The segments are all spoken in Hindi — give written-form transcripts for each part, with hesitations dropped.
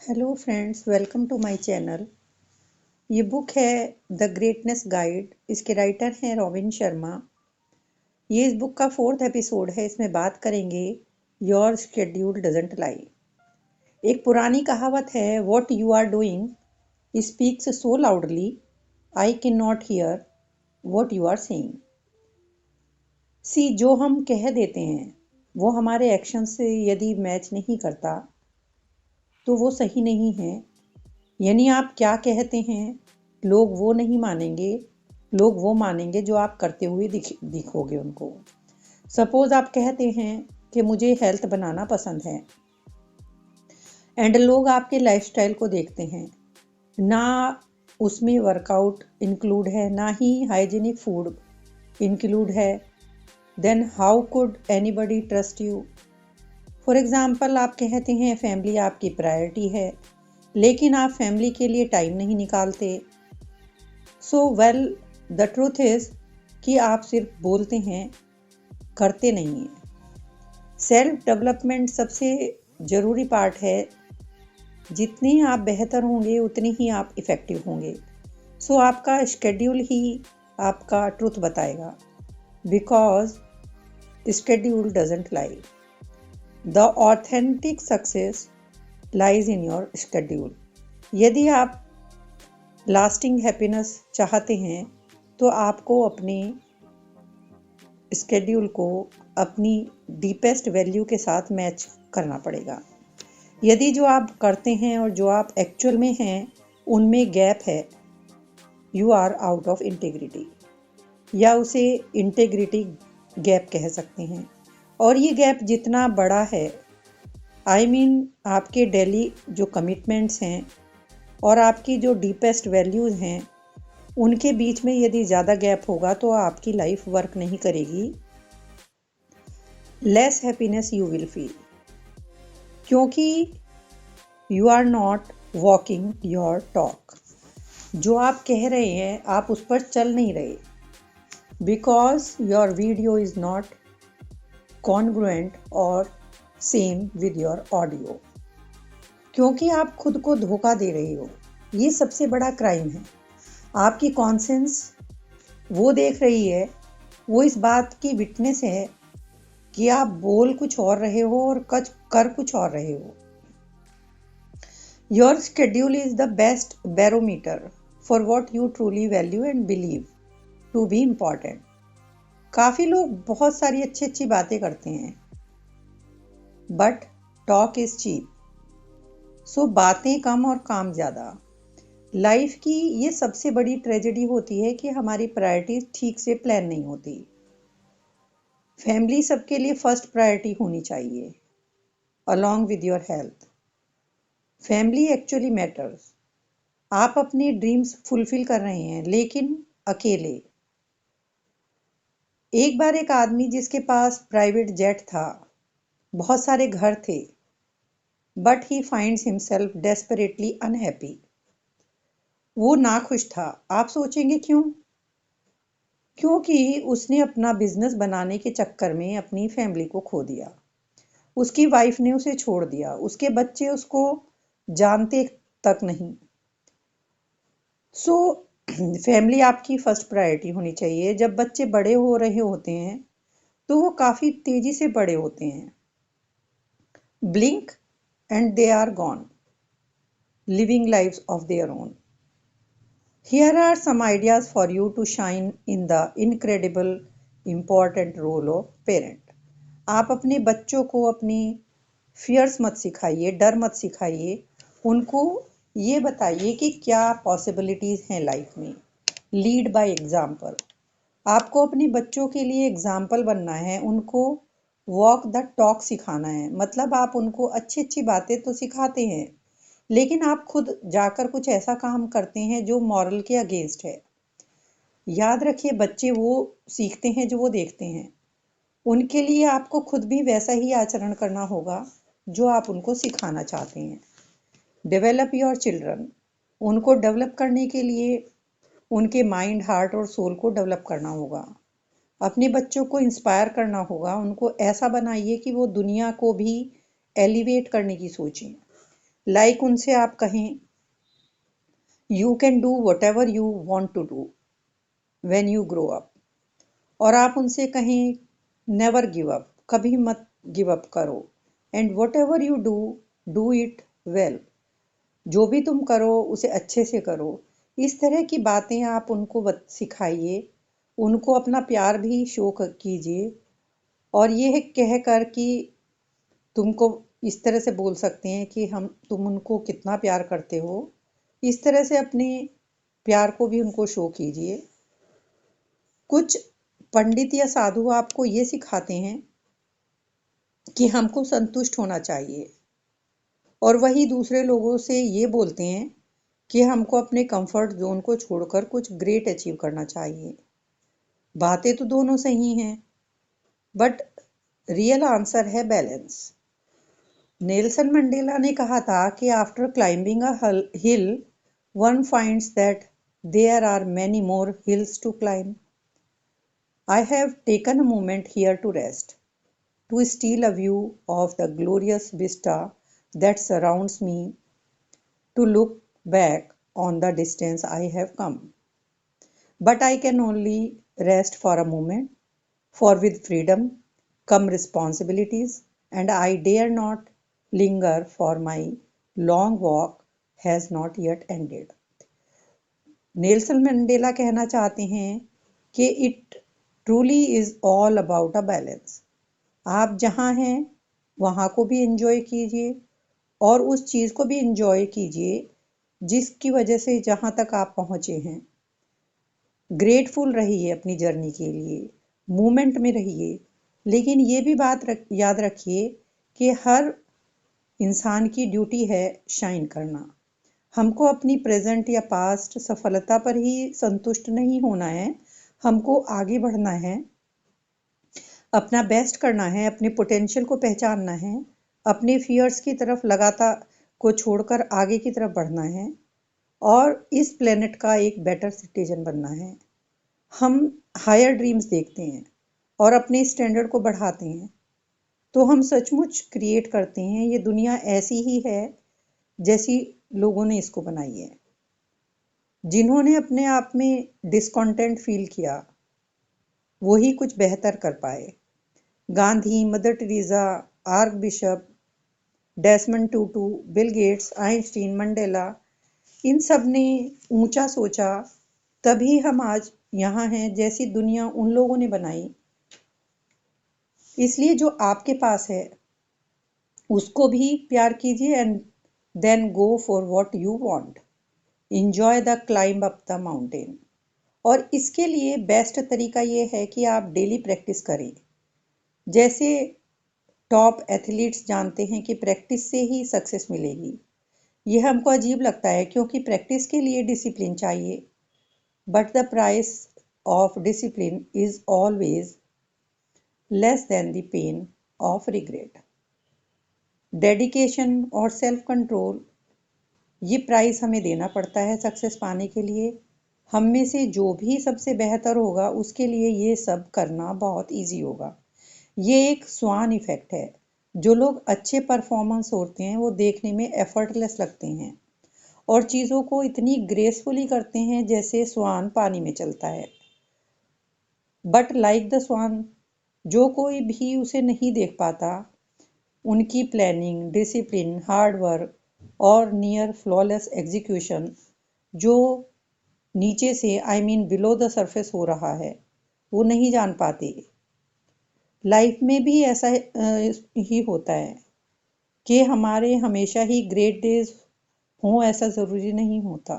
Hello friends, welcome to my channel. ये बुक है द ग्रेटनेस गाइड। इसके राइटर हैं रॉबिन शर्मा। ये इस बुक का 4th एपिसोड है। इसमें बात करेंगे योर शेड्यूल डजंट लाई। एक पुरानी कहावत है, what you are doing speaks so loudly I can not hear what you are saying. जो हम कह देते हैं वो हमारे एक्शन से यदि मैच नहीं करता तो वो सही नहीं है। यानी आप क्या कहते हैं लोग वो नहीं मानेंगे, लोग वो मानेंगे जो आप करते हुए दिखोगे उनको। सपोज आप कहते हैं कि मुझे हेल्थ बनाना पसंद है एंड लोग आपके लाइफस्टाइल को देखते हैं, ना उसमें वर्कआउट इंक्लूड है ना ही हाइजीनिक फूड इंक्लूड है, then how could anybody trust you. For example, आप कहते हैं फैमिली आपकी प्रायोरिटी है लेकिन आप फैमिली के लिए टाइम नहीं निकालते। द ट्रूथ इज कि आप सिर्फ बोलते हैं, करते नहीं हैं। सेल्फ डेवलपमेंट सबसे ज़रूरी पार्ट है। जितने आप बेहतर होंगे उतने ही आप इफ़ेक्टिव होंगे। आपका शेड्यूल ही आपका ट्रूथ बताएगा, because schedule doesn't lie. The authentic success lies in your schedule. यदि आप लास्टिंग हैप्पीनेस चाहते हैं तो आपको अपने शेड्यूल को अपनी डीपेस्ट वैल्यू के साथ मैच करना पड़ेगा। यदि जो आप करते हैं और जो आप एक्चुअल में हैं उनमें गैप है, you are out of integrity, या उसे इंटेग्रिटी गैप कह सकते हैं। और ये गैप जितना बड़ा है, आपके डेली जो कमिटमेंट्स हैं और आपकी जो डीपेस्ट वैल्यूज़ हैं उनके बीच में यदि ज़्यादा गैप होगा तो आपकी लाइफ वर्क नहीं करेगी। Less happiness you will feel, क्योंकि you are not walking your talk. जो आप कह रहे हैं आप उस पर चल नहीं रहे, because your video is not congruent और सेम विद योर ऑडियो। क्योंकि आप खुद को धोखा दे रहे हो। ये सबसे बड़ा क्राइम है। आपकी कॉन्सेंस वो देख रही है, वो इस बात की विटनेस है कि आप बोल कुछ और रहे हो और कर कुछ और रहे हो। Your schedule is the best barometer for what you truly value and believe to be important. काफ़ी लोग बहुत सारी अच्छी अच्छी बातें करते हैं, बट टॉक इज चीप। बातें कम और काम ज़्यादा। लाइफ की ये सबसे बड़ी ट्रेजेडी होती है कि हमारी प्रायोरिटीज ठीक से प्लान नहीं होती। फैमिली सबके लिए फर्स्ट प्रायोरिटी होनी चाहिए, along with your health. Family actually matters. आप अपने ड्रीम्स फुलफिल कर रहे हैं लेकिन अकेले। एक बार एक आदमी जिसके पास प्राइवेट जेट था, बहुत सारे घर थे, but he finds himself desperately unhappy. वो नाखुश था। आप सोचेंगे क्यों? क्योंकि उसने अपना बिजनेस बनाने के चक्कर में अपनी फैमिली को खो दिया। उसकी वाइफ ने उसे छोड़ दिया, उसके बच्चे उसको जानते तक नहीं। फैमिली आपकी फर्स्ट प्रायोरिटी होनी चाहिए। जब बच्चे बड़े हो रहे होते हैं तो वो काफ़ी तेज़ी से बड़े होते हैं। Blink and they are gone, living lives of their own. Here are some ideas for you to shine in the incredible important role of parent. आप अपने बच्चों को अपनी फियर्स मत सिखाइए, डर मत सिखाइए। उनको ये बताइए कि क्या पॉसिबिलिटीज़ हैं लाइफ में। Lead by example. आपको अपने बच्चों के लिए एग्जाम्पल बनना है, उनको वॉक द टॉक सिखाना है। मतलब आप उनको अच्छी अच्छी बातें तो सिखाते हैं लेकिन आप खुद जाकर कुछ ऐसा काम करते हैं जो मॉरल के अगेंस्ट है। याद रखिए, बच्चे वो सीखते हैं जो वो देखते हैं। उनके लिए आपको खुद भी वैसा ही आचरण करना होगा जो आप उनको सिखाना चाहते हैं। Develop your children. उनको डेवलप करने के लिए उनके माइंड, हार्ट और सोल को डेवलप करना होगा। अपने बच्चों को इंस्पायर करना होगा। उनको ऐसा बनाइए कि वो दुनिया को भी एलिवेट करने की सोचें। लाइक उनसे आप कहें you can do whatever you want to do when you grow up. और आप उनसे कहें नेवर गिव अप, कभी मत गिव अप करो। And whatever you do, do it well, जो भी तुम करो उसे अच्छे से करो। इस तरह की बातें आप उनको सिखाइए, उनको अपना प्यार भी शो कीजिए। और ये कह कर कि तुमको इस तरह से बोल सकते हैं कि तुम उनको कितना प्यार करते हो, इस तरह से अपने प्यार को भी उनको शो कीजिए। कुछ पंडित या साधु आपको ये सिखाते हैं कि हमको संतुष्ट होना चाहिए, और वही दूसरे लोगों से ये बोलते हैं कि हमको अपने कंफर्ट जोन को छोड़कर कुछ ग्रेट अचीव करना चाहिए। बातें तो दोनों सही हैं, बट रियल आंसर है बैलेंस। नेल्सन मंडेला ने कहा था कि after climbing a hill one finds that there are many more hills to climb. I have taken a moment here to rest, to steal a view of the glorious vista that surrounds me, to look back on the distance I have come. But I can only rest for a moment, for with freedom come responsibilities, and I dare not linger, for my long walk has not yet ended. Nelson Mandela कहना चाहते हैं कि it truly is all about a balance. आप जहाँ हैं वहाँ को भी एंजॉय कीजिए, और उस चीज़ को भी एंजॉय कीजिए जिसकी वजह से जहाँ तक आप पहुँचे हैं। ग्रेटफुल रहिए अपनी जर्नी के लिए, मूवमेंट में रहिए, लेकिन ये भी बात याद रखिए कि हर इंसान की ड्यूटी है शाइन करना। हमको अपनी प्रेजेंट या पास्ट सफलता पर ही संतुष्ट नहीं होना है, हमको आगे बढ़ना है, अपना बेस्ट करना है, अपने पोटेंशियल को पहचानना है, अपने फियर्स की तरफ लगातार को छोड़कर आगे की तरफ बढ़ना है, और इस प्लेनेट का एक बेटर सिटीजन बनना है। हम हायर ड्रीम्स देखते हैं और अपने स्टैंडर्ड को बढ़ाते हैं, तो हम सचमुच क्रिएट करते हैं ये दुनिया ऐसी ही है जैसी लोगों ने इसको बनाई है। जिन्होंने अपने आप में डिस्कॉन्टेंट फील किया वही कुछ बेहतर कर पाए। Gandhi, Mother Teresa, archbishop, Desmond Tutu, Bill Gates, Einstein, Mandela, इन सब ने ऊंचा सोचा, तभी हम आज यहाँ हैं जैसी दुनिया उन लोगों ने बनाई। इसलिए जो आपके पास है उसको भी प्यार कीजिए, and then go for what you want. Enjoy the climb up the mountain. और इसके लिए बेस्ट तरीका ये है कि आप डेली प्रैक्टिस करें। जैसे टॉप एथलीट्स जानते हैं कि प्रैक्टिस से ही सक्सेस मिलेगी। ये हमको अजीब लगता है क्योंकि प्रैक्टिस के लिए डिसिप्लिन चाहिए, but the price of discipline is always less than the pain of regret. Dedication और सेल्फ कंट्रोल, ये प्राइस हमें देना पड़ता है सक्सेस पाने के लिए। हम में से जो भी सबसे बेहतर होगा उसके लिए ये सब करना बहुत इजी होगा। ये एक स्वान इफेक्ट है। जो लोग अच्छे परफॉर्मेंस होते हैं वो देखने में एफर्टलेस लगते हैं और चीज़ों को इतनी ग्रेसफुली करते हैं जैसे स्वान पानी में चलता है। बट लाइक द स्वान, जो कोई भी उसे नहीं देख पाता, उनकी प्लानिंग, डिसिप्लिन, हार्ड वर्क और नियर फ्लॉलेस एग्जीक्यूशन जो नीचे से बिलो द सरफेस हो रहा है वो नहीं जान पाते। लाइफ में भी ऐसा ही होता है कि हमारे हमेशा ही ग्रेट डेज हों ऐसा ज़रूरी नहीं होता।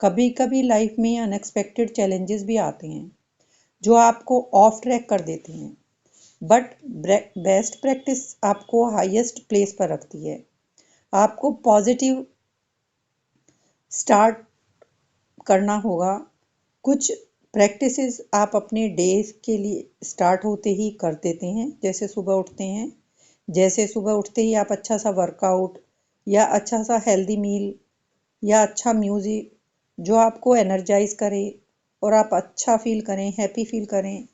कभी कभी लाइफ में अनएक्सपेक्टेड चैलेंजेस भी आते हैं जो आपको ऑफ ट्रैक कर देते हैं, बट बेस्ट प्रैक्टिस आपको हाईएस्ट प्लेस पर रखती है। आपको पॉजिटिव स्टार्ट करना होगा। कुछ प्रैक्टिसेस आप अपने डे के लिए स्टार्ट होते ही कर देते हैं। जैसे सुबह उठते ही आप अच्छा सा वर्कआउट या अच्छा सा हेल्दी मील या अच्छा म्यूज़िक जो आपको एनर्जाइज करे और आप अच्छा फील करें, हैप्पी फील करें,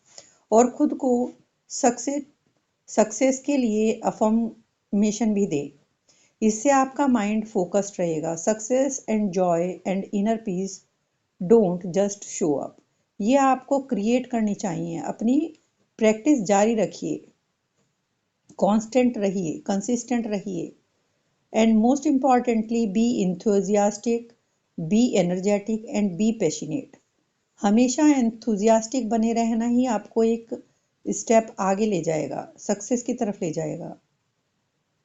और खुद को सक्सेस के लिए अफर्मेशन भी दें इससे आपका माइंड फोकस्ड रहेगा। Success and Joy and inner peace don't just show up, ये आपको क्रिएट करनी चाहिए। अपनी प्रैक्टिस जारी रखिए, कांस्टेंट रहिए, कंसिस्टेंट रहिए, and most importantly be enthusiastic, be energetic and be passionate. हमेशा एंथुजियास्टिक बने रहना ही आपको एक स्टेप आगे ले जाएगा, सक्सेस की तरफ ले जाएगा।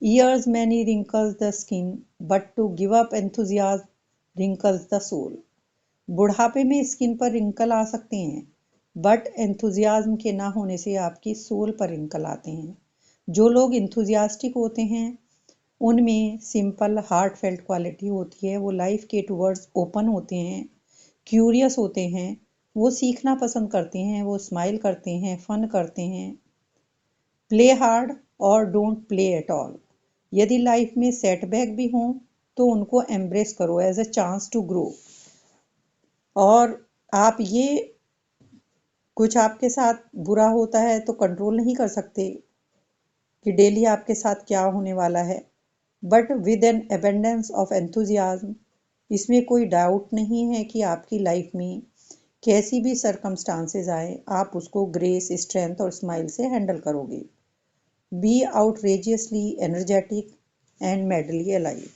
Years many wrinkles the skin, but to give up enthusiasm wrinkles the soul. बुढ़ापे में स्किन पर रिंकल आ सकते हैं, बट एंथुजियाज्म के ना होने से आपकी सोल पर रिंकल आते हैं। जो लोग इंथुजियास्टिक होते हैं उनमें सिंपल हार्ट फेल्ट क्वालिटी होती है, वो लाइफ के टूवर्ड्स ओपन होते हैं, क्यूरियस होते हैं, वो सीखना पसंद करते हैं, वो स्माइल करते हैं, फन करते हैं। प्ले हार्ड और डोंट प्ले एट ऑल। यदि लाइफ में सेटबैक भी हों तो उनको एम्ब्रेस करो as a chance to grow. और आप ये कुछ आपके साथ बुरा होता है तो कंट्रोल नहीं कर सकते कि डेली आपके साथ क्या होने वाला है, but with an abundance of enthusiasm, इसमें कोई डाउट नहीं है कि आपकी लाइफ में कैसी भी सरकमस्टांसेस आए आप उसको ग्रेस, स्ट्रेंथ और स्माइल से हैंडल करोगे। Be outrageously energetic and madly alive.